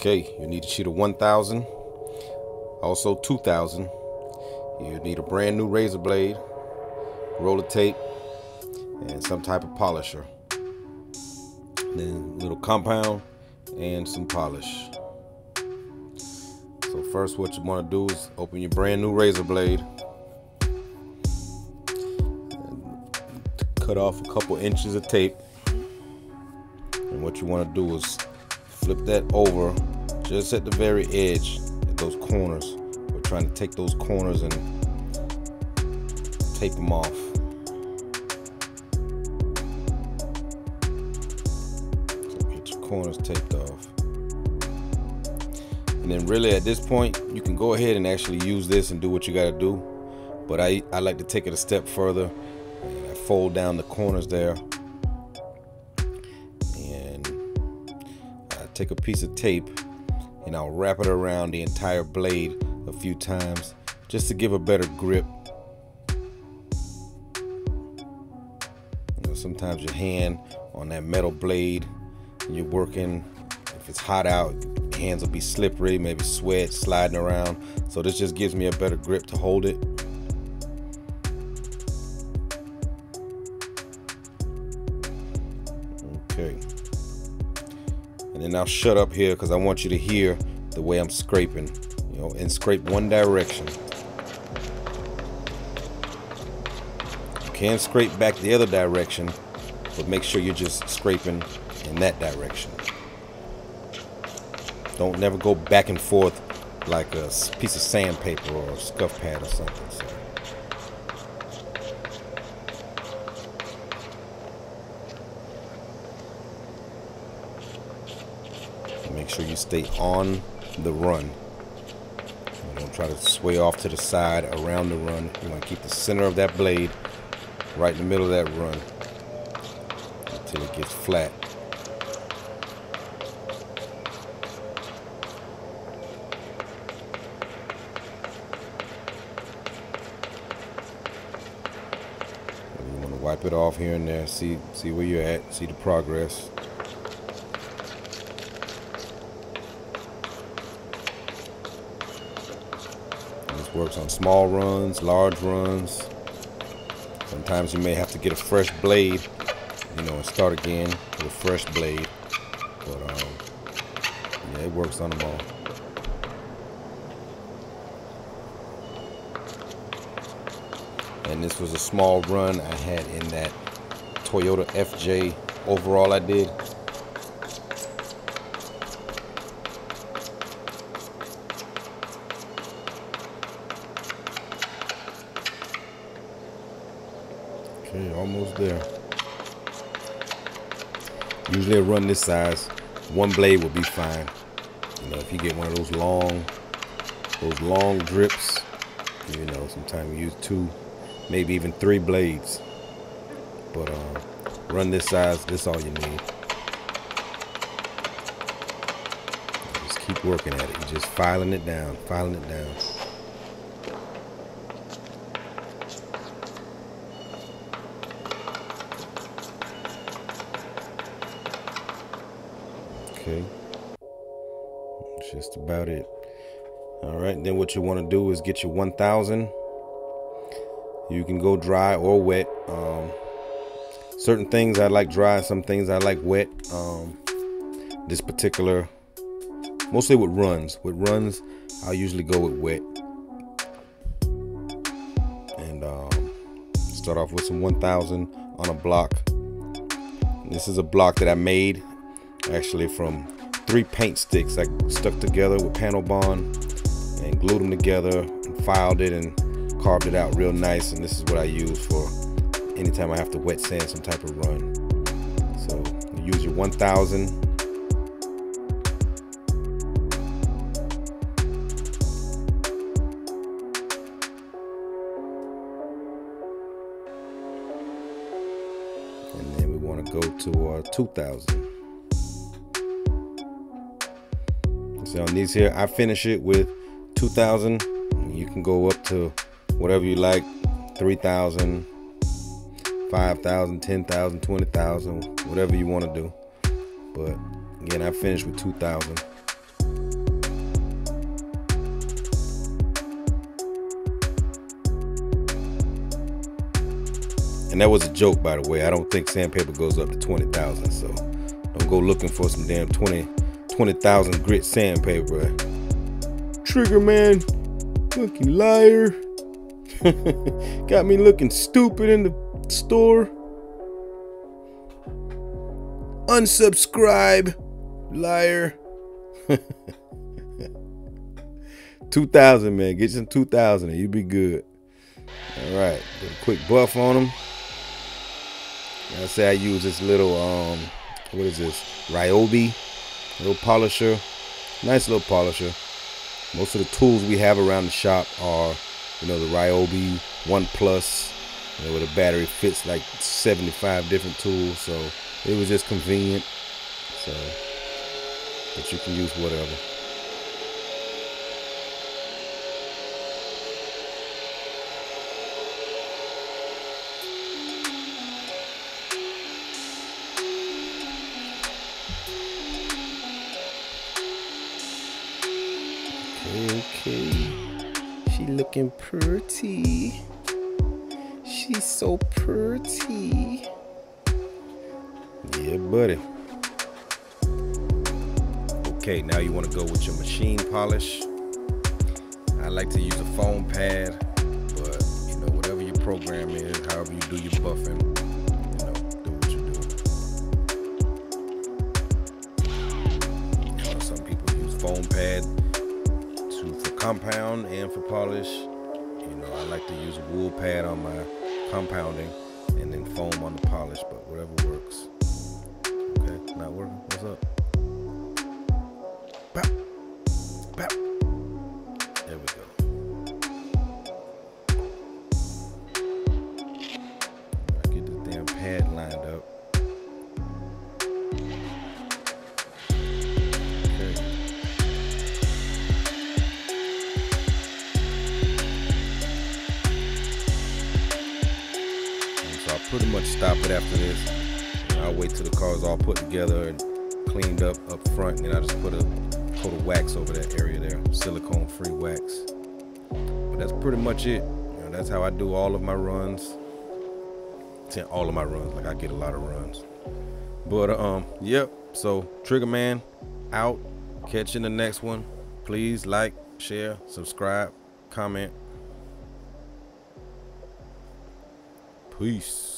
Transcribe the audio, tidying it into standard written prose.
Okay, you need a sheet of 1000, also 2000. You need a brand new razor blade, roller tape, and some type of polisher. Then a little compound and some polish. So first what you want to do is open your brand new razor blade and cut off a couple inches of tape. And what you want to do is flip that over just at the very edge at those corners. We're trying to take those corners and tape them off. So get your corners taped off. And then really at this point you can go ahead and actually use this and do what you got to do. But I like to take it a step further, and I fold down the corners there. Take a piece of tape and I'll wrap it around the entire blade a few times just to give a better grip. You know, sometimes your hand on that metal blade and you're working, if it's hot out, hands will be slippery, maybe sweat sliding around. So this just gives me a better grip to hold it. Okay. And then I'll shut up here because I want you to hear the way I'm scraping, you know, and scrape one direction. You can scrape back the other direction, but make sure you're just scraping in that direction. Don't never go back and forth like a piece of sandpaper or a scuff pad or something. So. Make sure you stay on the run. You don't try to sway off to the side around the run. You want to keep the center of that blade right in the middle of that run until it gets flat. You want to wipe it off here and there. See where you're at. See the progress. Works on small runs, large runs. Sometimes you may have to get a fresh blade, you know, and start again with a fresh blade. But yeah, it works on them all. And this was a small run I had in that Toyota FJ overall I did. Okay, almost there. Usually a run this size, one blade will be fine. You know, if you get one of those long drips, you know, sometimes you use 2, maybe even 3 blades. But run this size, this is all you need. Just keep working at it. You're just filing it down, filing it down. Okay, that's just about it. All right, then what you want to do is get your 1000. You can go dry or wet. Certain things I like dry, some things I like wet. This particular, mostly with runs. With runs, I'll usually go with wet. And start off with some 1000 on a block. This is a block that I made actually from 3 paint sticks I stuck together with panel bond and glued them together and filed it and carved it out real nice. And this is what I use for anytime I have to wet sand some type of run. So you use your 1000. And then we want to go to our 2000. So on these here, I finish it with 2000. You can go up to whatever you like, 3000, 5,000, 10,000, 20,000, whatever you want to do. But again, I finished with 2,000. And that was a joke, by the way. I don't think sandpaper goes up to 20,000, so don't go looking for some damn 20,000 grit sandpaper. Trigger man, fucking liar. Got me looking stupid in the store. Unsubscribe, liar. 2,000, man. Get some 2,000 and you be good. All right, put a quick buff on them. I say I use this little what is this? Ryobi little polisher. Nice little polisher. Most of the tools we have around the shop are, you know, the Ryobi One Plus, you know, where the battery fits like 75 different tools. So it was just convenient. So, but you can use whatever. Okay, she looking pretty. She's so pretty. Yeah, buddy. Okay, now you want to go with your machine polish. I like to use a foam pad, but you know, whatever your program is, however you do your buffing, you know, do what you do. You know, some people use foam pad for compound and for polish. You know, I like to use a wool pad on my compounding and then foam on the polish, but whatever works. Okay, not working? What's up? Bop. Bop. There we go. I get this damn pad lined up. Pretty much stop it after this. I'll wait till the car is all put together and cleaned up front, and then I just put a coat of wax over that area there, silicone free wax. But that's pretty much it. You know, that's how I do all of my runs. All of my runs, like I get a lot of runs. But yep. So Trigger Man out. Catch you in the next one. Please like, share, subscribe, comment. Peace.